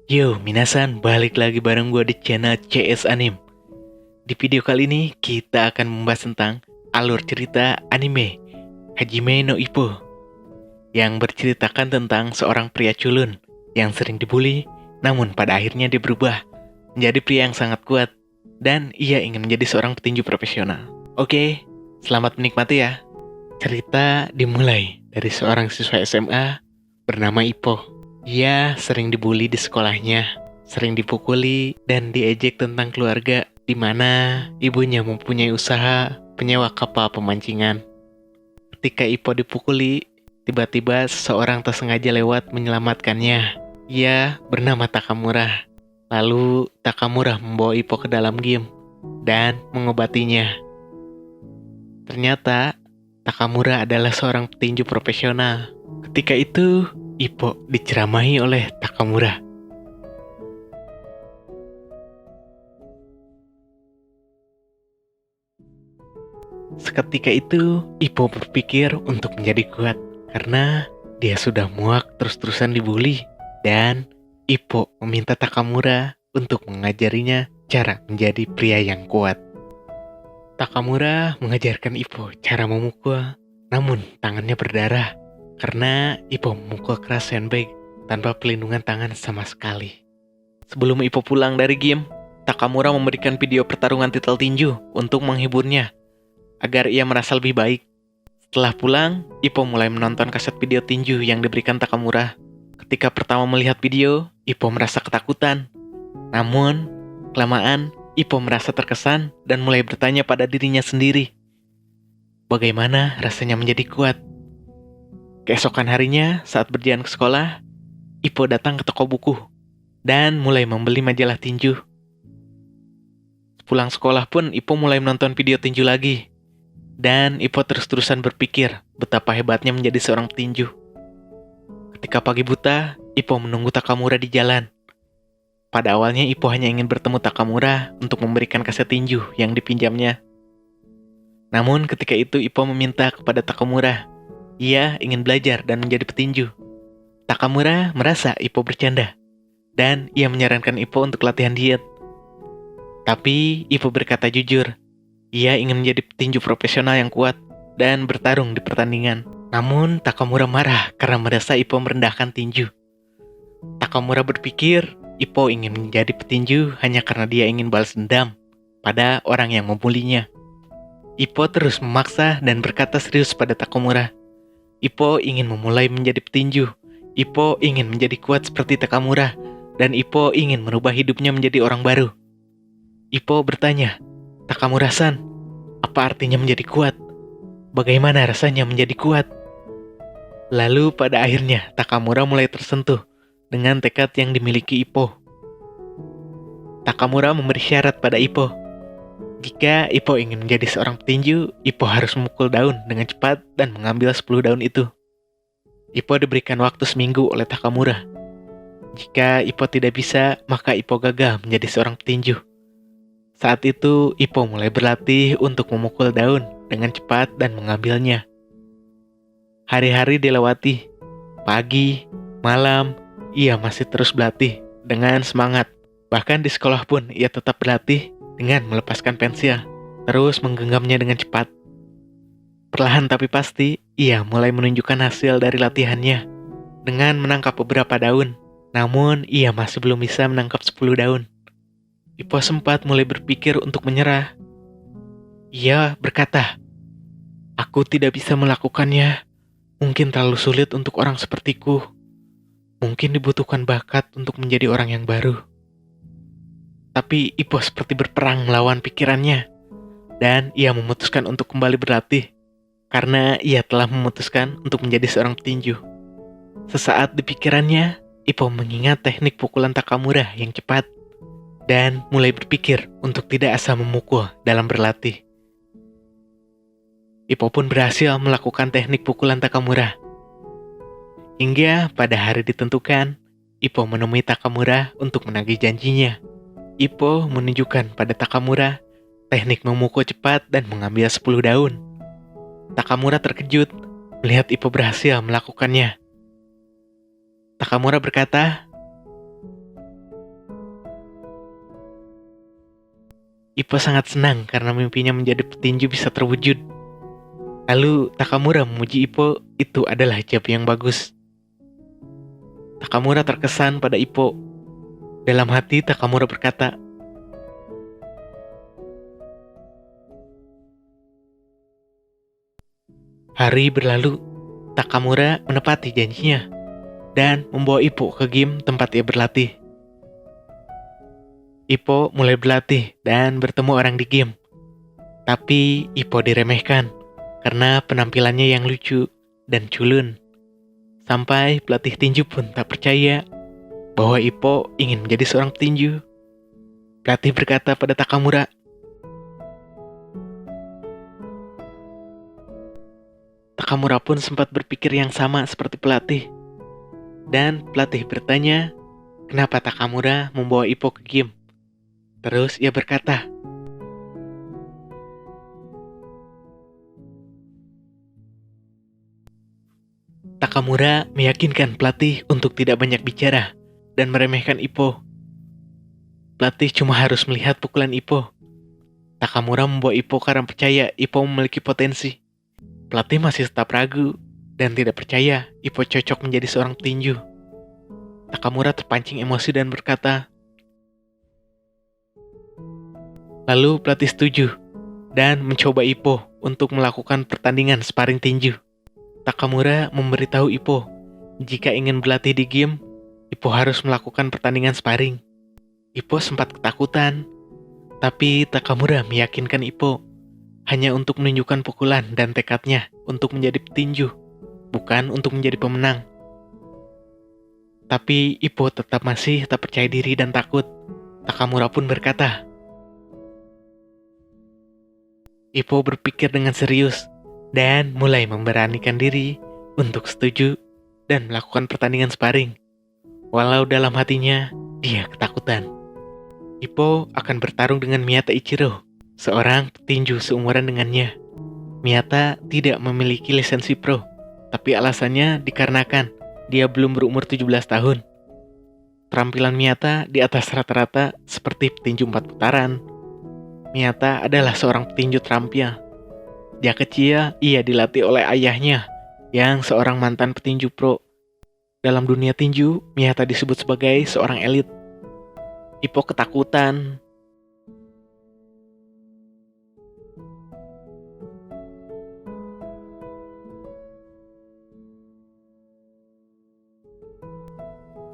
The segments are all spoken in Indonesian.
Yo, minasan, balik lagi bareng gue di channel CS Anim. Di video kali ini, kita akan membahas tentang alur cerita anime Hajime no Ippo yang berceritakan tentang seorang pria culun yang sering dibully, namun pada akhirnya dia berubah menjadi pria yang sangat kuat dan ia ingin menjadi seorang petinju profesional. Oke, selamat menikmati ya. Cerita dimulai dari seorang siswa SMA bernama Ippo. Ia sering dibully di sekolahnya, sering dipukuli dan diejek tentang keluarga, di mana ibunya mempunyai usaha penyewa kapal pemancingan. Ketika Ippo dipukuli, tiba-tiba seseorang tak sengaja lewat menyelamatkannya. Ia bernama Takamura. Lalu Takamura membawa Ippo ke dalam game dan mengobatinya. Ternyata Takamura adalah seorang petinju profesional. Ketika itu, Ippo diceramahi oleh Takamura. Seketika itu, Ippo berpikir untuk menjadi kuat karena dia sudah muak terus-terusan dibully. Dan Ippo meminta Takamura untuk mengajarinya cara menjadi pria yang kuat. Takamura mengajarkan Ippo cara memukul, namun tangannya berdarah karena Ippo memukul keras sandbag tanpa pelindungan tangan sama sekali. Sebelum Ippo pulang dari game, Takamura memberikan video pertarungan titel tinju untuk menghiburnya agar ia merasa lebih baik. Setelah pulang, Ippo mulai menonton kaset video tinju yang diberikan Takamura. Ketika pertama melihat video, Ippo merasa ketakutan. Namun, kelamaan Ippo merasa terkesan dan mulai bertanya pada dirinya sendiri, bagaimana rasanya menjadi kuat? Keesokan harinya, saat berjalan ke sekolah, Ippo datang ke toko buku dan mulai membeli majalah tinju. Pulang sekolah pun Ippo mulai menonton video tinju lagi. Dan Ippo terus-terusan berpikir betapa hebatnya menjadi seorang petinju. Ketika pagi buta, Ippo menunggu Takamura di jalan. Pada awalnya Ippo hanya ingin bertemu Takamura untuk memberikan kaset tinju yang dipinjamnya. Namun ketika itu Ippo meminta kepada Takamura, ia ingin belajar dan menjadi petinju. Takamura merasa Ippo bercanda, dan ia menyarankan Ippo untuk latihan diet. Tapi Ippo berkata jujur, ia ingin menjadi petinju profesional yang kuat dan bertarung di pertandingan. Namun Takamura marah karena merasa Ippo merendahkan tinju. Takamura berpikir Ippo ingin menjadi petinju hanya karena dia ingin balas dendam pada orang yang membulinya. Ippo terus memaksa dan berkata serius pada Takamura. Ippo ingin memulai menjadi petinju. Ippo ingin menjadi kuat seperti Takamura. Dan Ippo ingin merubah hidupnya menjadi orang baru. Ippo bertanya, Takamura-san, apa artinya menjadi kuat? Bagaimana rasanya menjadi kuat? Lalu pada akhirnya Takamura mulai tersentuh dengan tekad yang dimiliki Ippo. Takamura memberi syarat pada Ippo. Jika Ippo ingin menjadi seorang petinju, Ippo harus memukul daun dengan cepat dan mengambil 10 daun itu. Ippo diberikan waktu seminggu oleh Takamura. Jika Ippo tidak bisa, maka Ippo gagal menjadi seorang petinju. Saat itu, Ippo mulai berlatih untuk memukul daun dengan cepat dan mengambilnya. Hari-hari dilewati. Pagi, malam, ia masih terus berlatih dengan semangat. Bahkan di sekolah pun ia tetap berlatih dengan melepaskan pensil, terus menggenggamnya dengan cepat. Perlahan tapi pasti, ia mulai menunjukkan hasil dari latihannya dengan menangkap beberapa daun. Namun, ia masih belum bisa menangkap 10 daun. Ippo sempat mulai berpikir untuk menyerah. Ia berkata, "Aku tidak bisa melakukannya. Mungkin terlalu sulit untuk orang sepertiku. Mungkin dibutuhkan bakat untuk menjadi orang yang baru." Tapi Ippo seperti berperang melawan pikirannya. Dan ia memutuskan untuk kembali berlatih. Karena ia telah memutuskan untuk menjadi seorang petinju. Sesaat di pikirannya, Ippo mengingat teknik pukulan Takamura yang cepat. Dan mulai berpikir untuk tidak asal memukul dalam berlatih. Ippo pun berhasil melakukan teknik pukulan Takamura. Hingga pada hari ditentukan, Ippo menemui Takamura untuk menagih janjinya. Ippo menunjukkan pada Takamura teknik memukul cepat dan mengambil 10 daun. Takamura terkejut melihat Ippo berhasil melakukannya. Takamura berkata, Ippo sangat senang karena mimpinya menjadi petinju bisa terwujud. Lalu Takamura memuji Ippo itu adalah job yang bagus. Takamura terkesan pada Ippo. Dalam hati Takamura berkata, hari berlalu, Takamura menepati janjinya dan membawa Ippo ke gym tempat ia berlatih. Ippo mulai berlatih dan bertemu orang di gym. Tapi Ippo diremehkan karena penampilannya yang lucu dan culun. Sampai pelatih tinju pun tak percaya bahwa Ippo ingin menjadi seorang petinju. Pelatih berkata pada Takamura, Takamura pun sempat berpikir yang sama seperti pelatih. Dan pelatih bertanya, kenapa Takamura membawa Ippo ke gym? Terus ia berkata, Takamura meyakinkan pelatih untuk tidak banyak bicara dan meremehkan Ippo. Pelatih cuma harus melihat pukulan Ippo. Takamura membawa Ippo karena percaya Ippo memiliki potensi. Pelatih masih tetap ragu dan tidak percaya Ippo cocok menjadi seorang petinju. Takamura terpancing emosi dan berkata, lalu pelatih setuju dan mencoba Ippo untuk melakukan pertandingan sparring tinju. Takamura memberitahu Ippo, jika ingin berlatih di gym, Ippo harus melakukan pertandingan sparring. Ippo sempat ketakutan, tapi Takamura meyakinkan Ippo hanya untuk menunjukkan pukulan dan tekadnya untuk menjadi petinju, bukan untuk menjadi pemenang. Tapi Ippo tetap masih tak percaya diri dan takut. Takamura pun berkata, Ippo berpikir dengan serius dan mulai memberanikan diri untuk setuju dan melakukan pertandingan sparring. Walau dalam hatinya, dia ketakutan. Ippo akan bertarung dengan Miyata Ichiro, seorang petinju seumuran dengannya. Miyata tidak memiliki lisensi pro, tapi alasannya dikarenakan dia belum berumur 17 tahun. Keterampilan Miyata di atas rata-rata seperti petinju 4 putaran. Miyata adalah seorang petinju terampil. Dia kecil, ia dilatih oleh ayahnya yang seorang mantan petinju pro. Dalam dunia tinju, Miyata disebut sebagai seorang elit. Ippo ketakutan.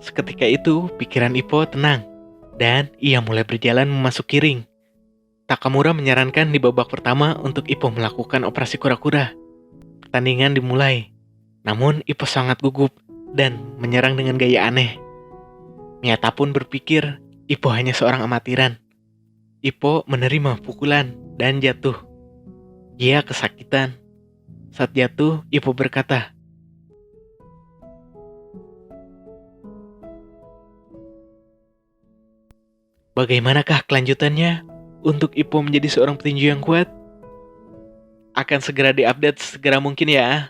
Seketika itu, pikiran Ippo tenang dan ia mulai berjalan memasuki ring. Takamura menyarankan di babak pertama untuk Ippo melakukan operasi kura-kura. Pertandingan dimulai, namun Ippo sangat gugup dan menyerang dengan gaya aneh. Miyata pun berpikir Ippo hanya seorang amatiran. Ippo menerima pukulan dan jatuh. Dia kesakitan. Saat jatuh, Ippo berkata, bagaimanakah kelanjutannya untuk Ippo menjadi seorang petinju yang kuat? Akan segera diupdate segera mungkin ya.